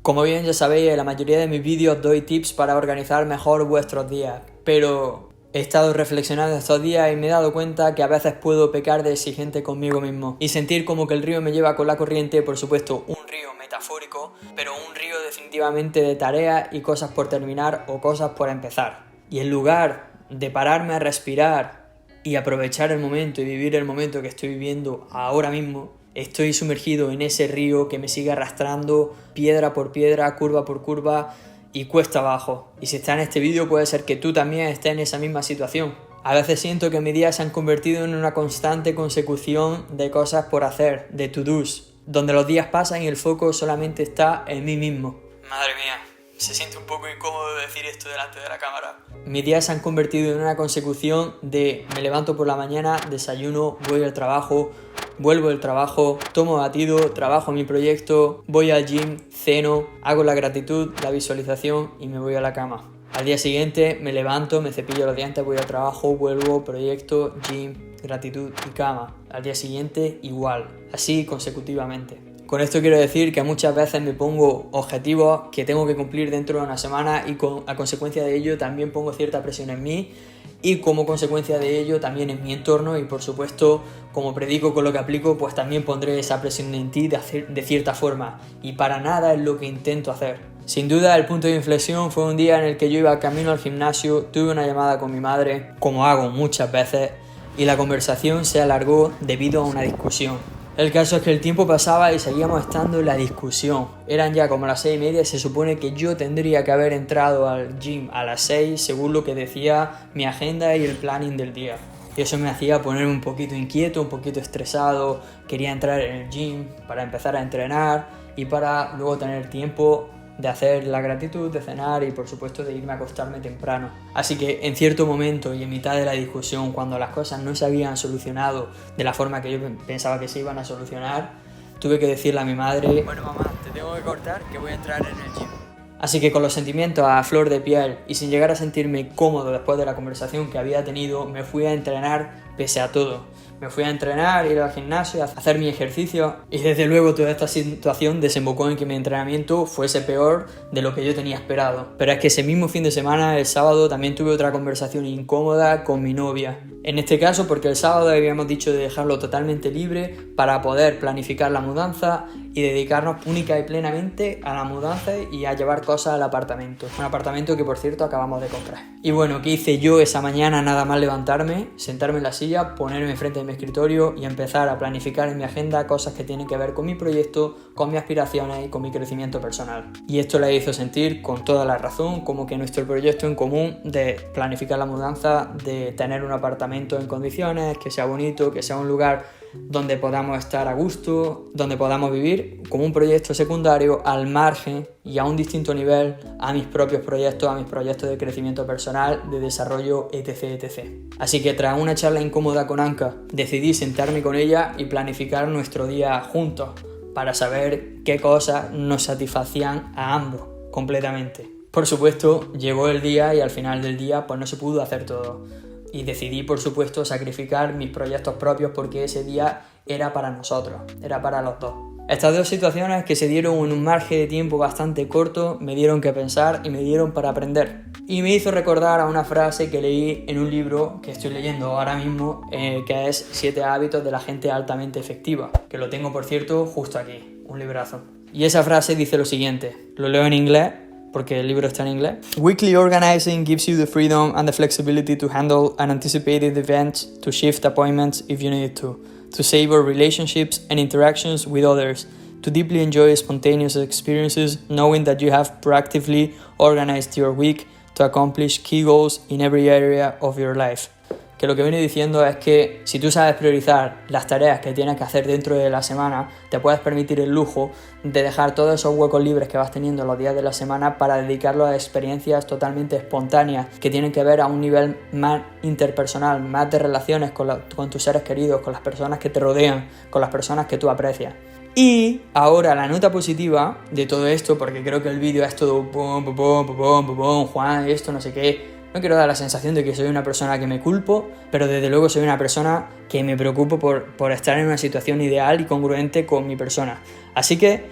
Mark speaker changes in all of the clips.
Speaker 1: Como bien ya sabéis, en la mayoría de mis vídeos doy tips para organizar mejor vuestros días, pero he estado reflexionando estos días y me he dado cuenta que a veces puedo pecar de exigente conmigo mismo y sentir como que el río me lleva con la corriente, por supuesto un río metafórico, pero un río definitivamente de tareas y cosas por terminar o cosas por empezar. Y en lugar de pararme a respirar y aprovechar el momento y vivir el momento que estoy viviendo ahora mismo, estoy sumergido en ese río que me sigue arrastrando piedra por piedra, curva por curva y cuesta abajo. Y si estás en este vídeo puede ser que tú también estés en esa misma situación. A veces siento que mis días se han convertido en una constante consecución de cosas por hacer, de to-dos, donde los días pasan y el foco solamente está en mí mismo. Madre mía, se siente un poco incómodo decir esto delante de la cámara. Mis días se han convertido en una consecución de me levanto por la mañana, desayuno, voy al trabajo, vuelvo del trabajo, tomo batido, trabajo en mi proyecto, voy al gym, ceno, hago la gratitud, la visualización y me voy a la cama. Al día siguiente me levanto, me cepillo los dientes, voy al trabajo, vuelvo, proyecto, gym, gratitud y cama. Al día siguiente igual, así consecutivamente. Con esto quiero decir que muchas veces me pongo objetivos que tengo que cumplir dentro de una semana y a consecuencia de ello también pongo cierta presión en mí y como consecuencia de ello también en mi entorno y por supuesto como predico con lo que aplico pues también pondré esa presión en ti de cierta forma y para nada es lo que intento hacer. Sin duda el punto de inflexión fue un día en el que yo iba camino al gimnasio, tuve una llamada con mi madre, como hago muchas veces, y la conversación se alargó debido a una discusión. El caso es que el tiempo pasaba y seguíamos estando en la discusión. Eran ya como las 6:30 y se supone que yo tendría que haber entrado al gym a las 6 según lo que decía mi agenda y el planning del día. Y eso me hacía ponerme un poquito inquieto, un poquito estresado. Quería entrar en el gym para empezar a entrenar y para luego tener tiempo de hacer la gratitud, de cenar y por supuesto de irme a acostarme temprano. Así que en cierto momento y en mitad de la discusión, cuando las cosas no se habían solucionado de la forma que yo pensaba que se iban a solucionar, tuve que decirle a mi madre: bueno mamá, te tengo que cortar que voy a entrar en el gym. Así que con los sentimientos a flor de piel y sin llegar a sentirme cómodo después de la conversación que había tenido, me fui a entrenar pese a todo. Me fui a entrenar, ir al gimnasio, a hacer mi ejercicio y desde luego toda esta situación desembocó en que mi entrenamiento fuese peor de lo que yo tenía esperado. Pero es que ese mismo fin de semana, el sábado, también tuve otra conversación incómoda con mi novia. En este caso porque el sábado habíamos dicho de dejarlo totalmente libre para poder planificar la mudanza y dedicarnos única y plenamente a la mudanza y a llevar cosas al apartamento. Un apartamento que por cierto acabamos de comprar. Y bueno, ¿qué hice yo esa mañana? Nada más levantarme, sentarme en la silla, ponerme enfrente de mi escritorio y empezar a planificar en mi agenda cosas que tienen que ver con mi proyecto, con mis aspiraciones y con mi crecimiento personal. Y esto la hizo sentir con toda la razón como que nuestro proyecto en común de planificar la mudanza, de tener un apartamento en condiciones, que sea bonito, que sea un lugar donde podamos estar a gusto, donde podamos vivir como un proyecto secundario al margen y a un distinto nivel a mis propios proyectos, a mis proyectos de crecimiento personal, de desarrollo, etc, etc. Así que tras una charla incómoda con Anka, decidí sentarme con ella y planificar nuestro día juntos para saber qué cosas nos satisfacían a ambos completamente. Por supuesto, llegó el día y al final del día pues no se pudo hacer todo. Y decidí, por supuesto, sacrificar mis proyectos propios porque ese día era para nosotros, era para los dos. Estas dos situaciones que se dieron en un margen de tiempo bastante corto me dieron que pensar y me dieron para aprender. Y me hizo recordar a una frase que leí en un libro que estoy leyendo ahora mismo, que es 7 hábitos de la gente altamente efectiva, que lo tengo, por cierto, justo aquí, un librazo. Y esa frase dice lo siguiente, lo leo en inglés, porque el libro está en inglés. Weekly organizing gives you the freedom and the flexibility to handle unanticipated events, to shift appointments if you need to savor relationships and interactions with others, to deeply enjoy spontaneous experiences, knowing that you have proactively organized your week to accomplish key goals in every area of your life. Que lo que viene diciendo es que si tú sabes priorizar las tareas que tienes que hacer dentro de la semana, te puedes permitir el lujo de dejar todos esos huecos libres que vas teniendo los días de la semana para dedicarlos a experiencias totalmente espontáneas que tienen que ver a un nivel más interpersonal, más de relaciones con tus seres queridos, con las personas que te rodean, con las personas que tú aprecias. Y ahora la nota positiva de todo esto, porque creo que el vídeo es todo Juan, esto, no sé qué. No quiero dar la sensación de que soy una persona que me culpo, pero desde luego soy una persona que me preocupo por estar en una situación ideal y congruente con mi persona. Así que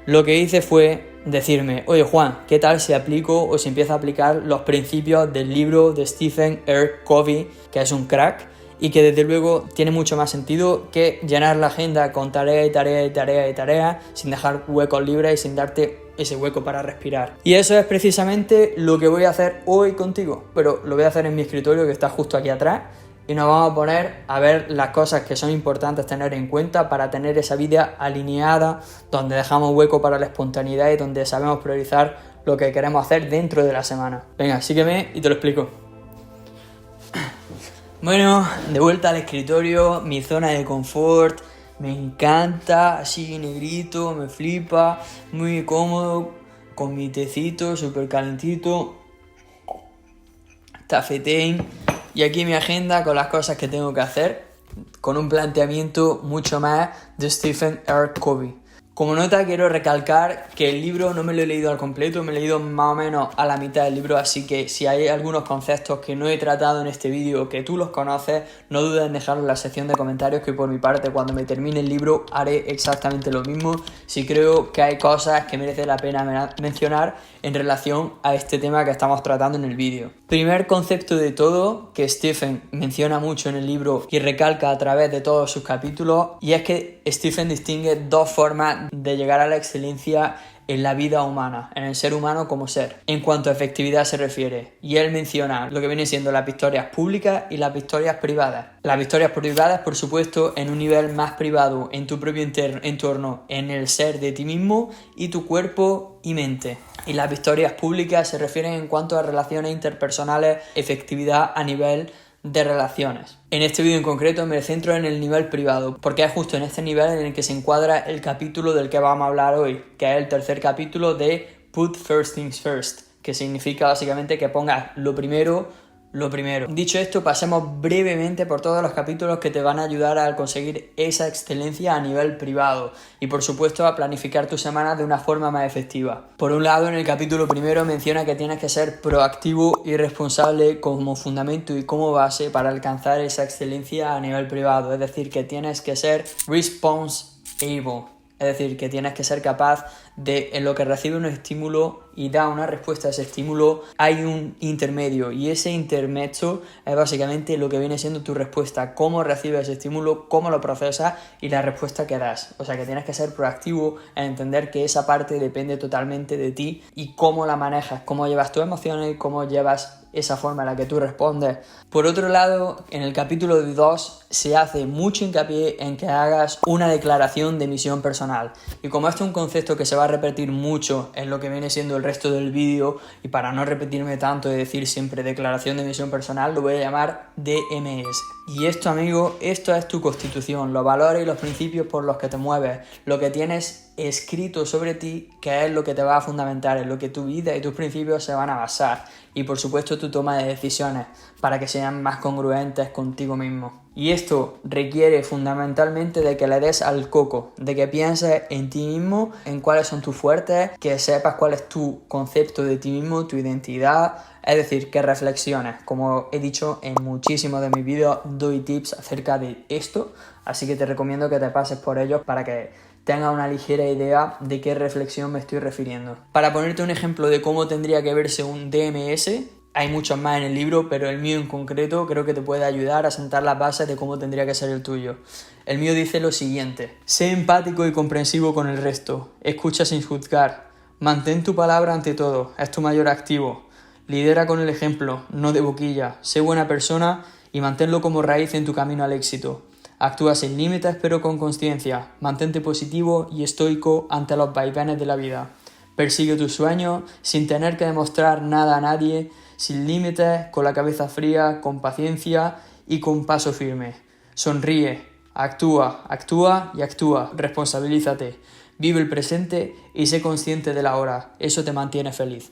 Speaker 1: lo que hice fue decirme, oye Juan, ¿qué tal si aplico o si empiezo a aplicar los principios del libro de Stephen R. Covey, que es un crack y que desde luego tiene mucho más sentido que llenar la agenda con tarea y tarea y tarea y tarea sin dejar huecos libres y sin darte ese hueco para respirar? Y eso es precisamente lo que voy a hacer hoy contigo, pero lo voy a hacer en mi escritorio que está justo aquí atrás. Y nos vamos a poner a ver las cosas que son importantes tener en cuenta para tener esa vida alineada, donde dejamos hueco para la espontaneidad y donde sabemos priorizar lo que queremos hacer dentro de la semana. Venga, sígueme y te lo explico. Bueno, de vuelta al escritorio, mi zona de confort, me encanta, así negrito, me flipa, muy cómodo, con mi tecito súper calentito, tafetén. Y aquí mi agenda con las cosas que tengo que hacer, con un planteamiento mucho más de Stephen R. Covey. Como nota quiero recalcar que el libro no me lo he leído al completo, me he leído más o menos a la mitad del libro, así que si hay algunos conceptos que no he tratado en este vídeo que tú los conoces, no dudes en dejarlo en la sección de comentarios, que por mi parte cuando me termine el libro haré exactamente lo mismo si creo que hay cosas que merece la pena mencionar en relación a este tema que estamos tratando en el vídeo. Primer concepto de todo que Stephen menciona mucho en el libro y recalca a través de todos sus capítulos, y es que Stephen distingue dos formas de llegar a la excelencia en la vida humana, en el ser humano como ser, en cuanto a efectividad se refiere. Y él menciona lo que viene siendo las victorias públicas y las victorias privadas. Las victorias privadas, por supuesto, en un nivel más privado, en tu propio entorno, en el ser de ti mismo y tu cuerpo y mente. Y las victorias públicas se refieren en cuanto a relaciones interpersonales, efectividad a nivel de relaciones. En este vídeo en concreto me centro en el nivel privado, porque es justo en este nivel en el que se encuadra el capítulo del que vamos a hablar hoy, que es el tercer capítulo de Put First Things First, que significa básicamente que pongas lo primero. Dicho esto, pasemos brevemente por todos los capítulos que te van a ayudar a conseguir esa excelencia a nivel privado y por supuesto a planificar tu semana de una forma más efectiva. Por un lado, en el capítulo primero menciona que tienes que ser proactivo y responsable como fundamento y como base para alcanzar esa excelencia a nivel privado, es decir, que tienes que ser responsible. Es decir, que tienes que ser capaz de, en lo que recibe un estímulo y da una respuesta a ese estímulo, hay un intermedio, y ese intermedio es básicamente lo que viene siendo tu respuesta, cómo recibes ese estímulo, cómo lo procesas y la respuesta que das. O sea, que tienes que ser proactivo en entender que esa parte depende totalmente de ti y cómo la manejas, cómo llevas tus emociones y cómo llevas esa forma en la que tú respondes. Por otro lado, en el capítulo 2 se hace mucho hincapié en que hagas una declaración de misión personal. Y como este es un concepto que se va a repetir mucho en lo que viene siendo el resto del vídeo, y para no repetirme tanto de decir siempre declaración de misión personal, lo voy a llamar DMS. Y esto, amigo, esto es tu constitución, los valores y los principios por los que te mueves, lo que tienes escrito sobre ti, que es lo que te va a fundamentar, en lo que tu vida y tus principios se van a basar. Y por supuesto tu toma de decisiones para que sean más congruentes contigo mismo. Y esto requiere fundamentalmente de que le des al coco, de que pienses en ti mismo, en cuáles son tus fuertes, que sepas cuál es tu concepto de ti mismo, tu identidad, es decir, que reflexiones. Como he dicho en muchísimos de mis vídeos, doy tips acerca de esto, así que te recomiendo que te pases por ellos para que tenga una ligera idea de qué reflexión me estoy refiriendo. Para ponerte un ejemplo de cómo tendría que verse un DMS, hay muchos más en el libro, pero el mío en concreto creo que te puede ayudar a sentar las bases de cómo tendría que ser el tuyo. El mío dice lo siguiente: sé empático y comprensivo con el resto, escucha sin juzgar, mantén tu palabra ante todo, es tu mayor activo, lidera con el ejemplo, no de boquilla, sé buena persona y manténlo como raíz en tu camino al éxito. Actúa sin límites pero con consciencia, mantente positivo y estoico ante los vaivenes de la vida. Persigue tus sueños sin tener que demostrar nada a nadie, sin límites, con la cabeza fría, con paciencia y con paso firme. Sonríe, actúa y actúa, responsabilízate, vive el presente y sé consciente de la hora, eso te mantiene feliz.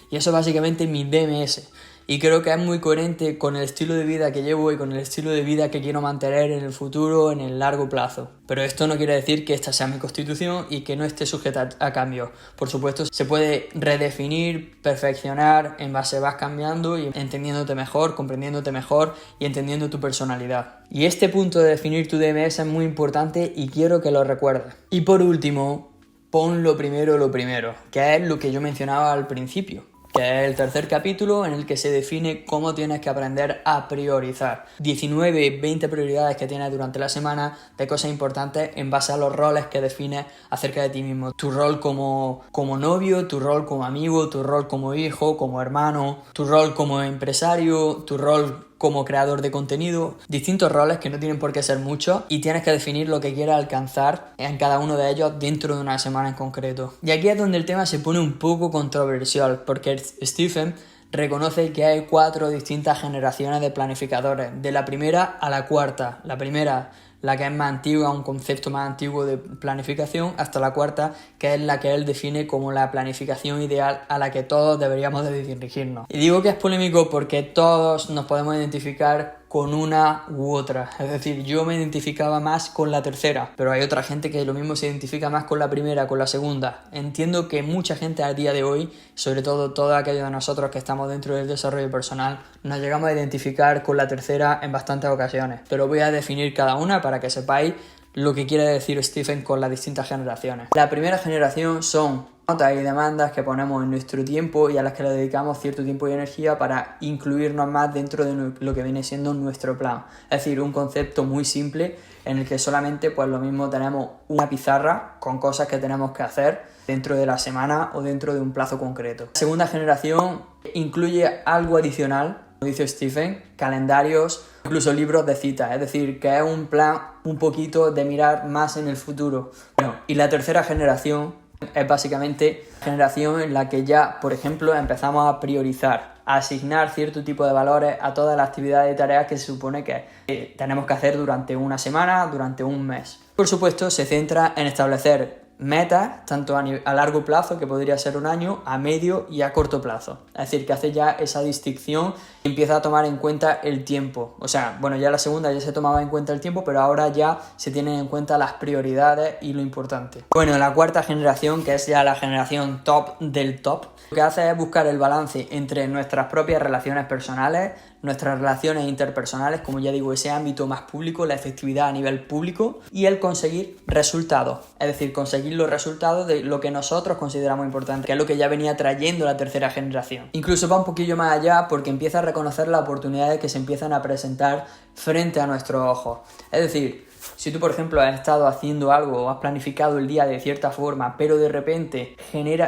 Speaker 1: Y eso es básicamente mi DMS. Y creo que es muy coherente con el estilo de vida que llevo y con el estilo de vida que quiero mantener en el futuro, en el largo plazo. Pero esto no quiere decir que esta sea mi constitución y que no esté sujeta a cambios. Por supuesto, se puede redefinir, perfeccionar, en base vas cambiando y entendiéndote mejor, comprendiéndote mejor y entendiendo tu personalidad. Y este punto de definir tu DMS es muy importante y quiero que lo recuerdes. Y por último, pon lo primero, que es lo que yo mencionaba al principio, que es el tercer capítulo en el que se define cómo tienes que aprender a priorizar. 19, 20 prioridades que tienes durante la semana de cosas importantes en base a los roles que defines acerca de ti mismo. Tu rol como novio, tu rol como amigo, tu rol como hijo, como hermano, tu rol como empresario, tu rol como creador de contenido, distintos roles que no tienen por qué ser muchos y tienes que definir lo que quieras alcanzar en cada uno de ellos dentro de una semana en concreto. Y aquí es donde el tema se pone un poco controversial, porque Stephen reconoce que hay 4 distintas generaciones de planificadores, de la primera a la cuarta. La primera, la que es más antigua, un concepto más antiguo de planificación, hasta la cuarta, que es la que él define como la planificación ideal a la que todos deberíamos de dirigirnos. Y digo que es polémico porque todos nos podemos identificar con una u otra, es decir, yo me identificaba más con la tercera, pero hay otra gente que lo mismo se identifica más con la primera, con la segunda. Entiendo que mucha gente a día de hoy, sobre todo todos aquellos de nosotros que estamos dentro del desarrollo personal, nos llegamos a identificar con la tercera en bastantes ocasiones, pero voy a definir cada una para que sepáis lo que quiere decir Stephen con las distintas generaciones. La primera generación son notas y demandas que ponemos en nuestro tiempo y a las que le dedicamos cierto tiempo y energía para incluirnos más dentro de lo que viene siendo nuestro plan. Es decir, un concepto muy simple en el que solamente pues lo mismo tenemos una pizarra con cosas que tenemos que hacer dentro de la semana o dentro de un plazo concreto. La segunda generación incluye algo adicional, como dice Stephen, calendarios, incluso libros de citas, es decir, que es un plan un poquito de mirar más en el futuro. Bueno, y la tercera generación es básicamente la generación en la que ya, por ejemplo, empezamos a priorizar, a asignar cierto tipo de valores a todas las actividades y tareas que se supone que tenemos que hacer durante una semana, durante un mes. Por supuesto, se centra en establecer metas, tanto a largo plazo, que podría ser un año, a medio y a corto plazo. Es decir, que hace ya esa distinción y empieza a tomar en cuenta el tiempo. O sea, bueno, ya la segunda ya se tomaba en cuenta el tiempo, pero ahora ya se tienen en cuenta las prioridades y lo importante. Bueno, la cuarta generación, que es ya la generación top del top, lo que hace es buscar el balance entre nuestras propias relaciones personales, nuestras relaciones interpersonales, como ya digo, ese ámbito más público, la efectividad a nivel público y el conseguir resultados, es decir, conseguir los resultados de lo que nosotros consideramos importante, que es lo que ya venía trayendo la tercera generación. Incluso va un poquillo más allá porque empieza a reconocer las oportunidades que se empiezan a presentar frente a nuestros ojos. Es decir, si tú, por ejemplo, has estado haciendo algo o has planificado el día de cierta forma, pero de repente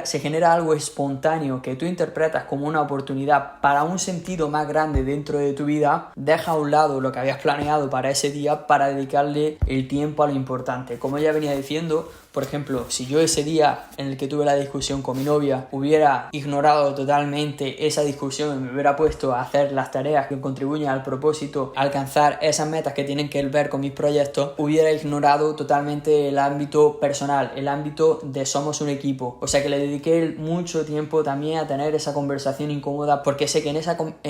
Speaker 1: se genera algo espontáneo que tú interpretas como una oportunidad para un sentido más grande dentro de tu vida, deja a un lado lo que habías planeado para ese día para dedicarle el tiempo a lo importante. Como ya venía diciendo, por ejemplo, si yo ese día en el que tuve la discusión con mi novia hubiera ignorado totalmente esa discusión y me hubiera puesto a hacer las tareas que contribuyen al propósito, a alcanzar esas metas que tienen que ver con mis proyectos, hubiera ignorado totalmente el ámbito personal, el ámbito de somos un equipo. O sea que le dediqué mucho tiempo también a tener esa conversación incómoda porque sé que en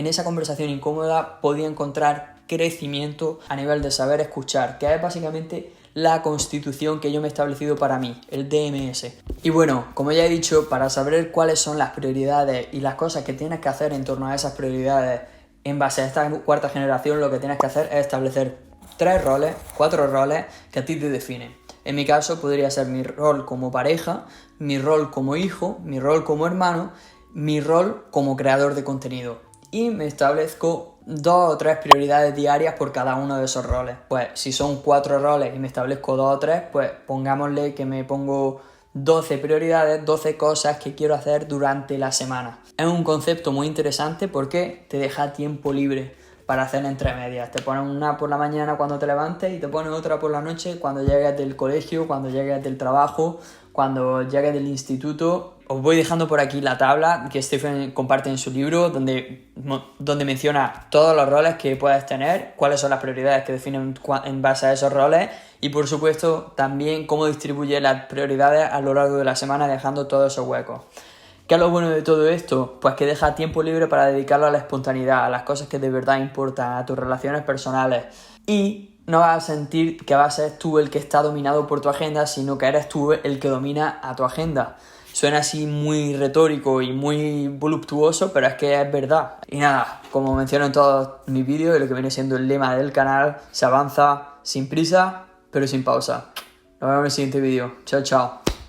Speaker 1: esa conversación incómoda podía encontrar crecimiento a nivel de saber escuchar, que es básicamente la constitución que yo me he establecido para mí, el DMS. Y bueno, como ya he dicho, para saber cuáles son las prioridades y las cosas que tienes que hacer en torno a esas prioridades en base a esta cuarta generación, lo que tienes que hacer es establecer 4 roles que a ti te definen. En mi caso podría ser mi rol como pareja, mi rol como hijo, mi rol como hermano, mi rol como creador de contenido. Y me establezco 2 o 3 prioridades diarias por cada uno de esos roles. Pues si son 4 roles y me establezco 2 o 3, pues pongámosle que me pongo 12 prioridades, 12 cosas que quiero hacer durante la semana. Es un concepto muy interesante porque te deja tiempo libre para hacer entre medias. Te pones una por la mañana cuando te levantes y te pones otra por la noche cuando llegues del colegio, cuando llegues del trabajo, cuando llegues del instituto. Os voy dejando por aquí la tabla que Stephen comparte en su libro donde menciona todos los roles que puedes tener, cuáles son las prioridades que definen en base a esos roles y por supuesto también cómo distribuye las prioridades a lo largo de la semana dejando todos esos huecos. ¿Qué es lo bueno de todo esto? Pues que deja tiempo libre para dedicarlo a la espontaneidad, a las cosas que de verdad importan, a tus relaciones personales y no vas a sentir que vas a ser tú el que está dominado por tu agenda, sino que eres tú el que domina a tu agenda. Suena así muy retórico y muy voluptuoso, pero es que es verdad. Y nada, como menciono en todos mis vídeos, lo que viene siendo el lema del canal, se avanza sin prisa, pero sin pausa. Nos vemos en el siguiente vídeo. Chao, chao.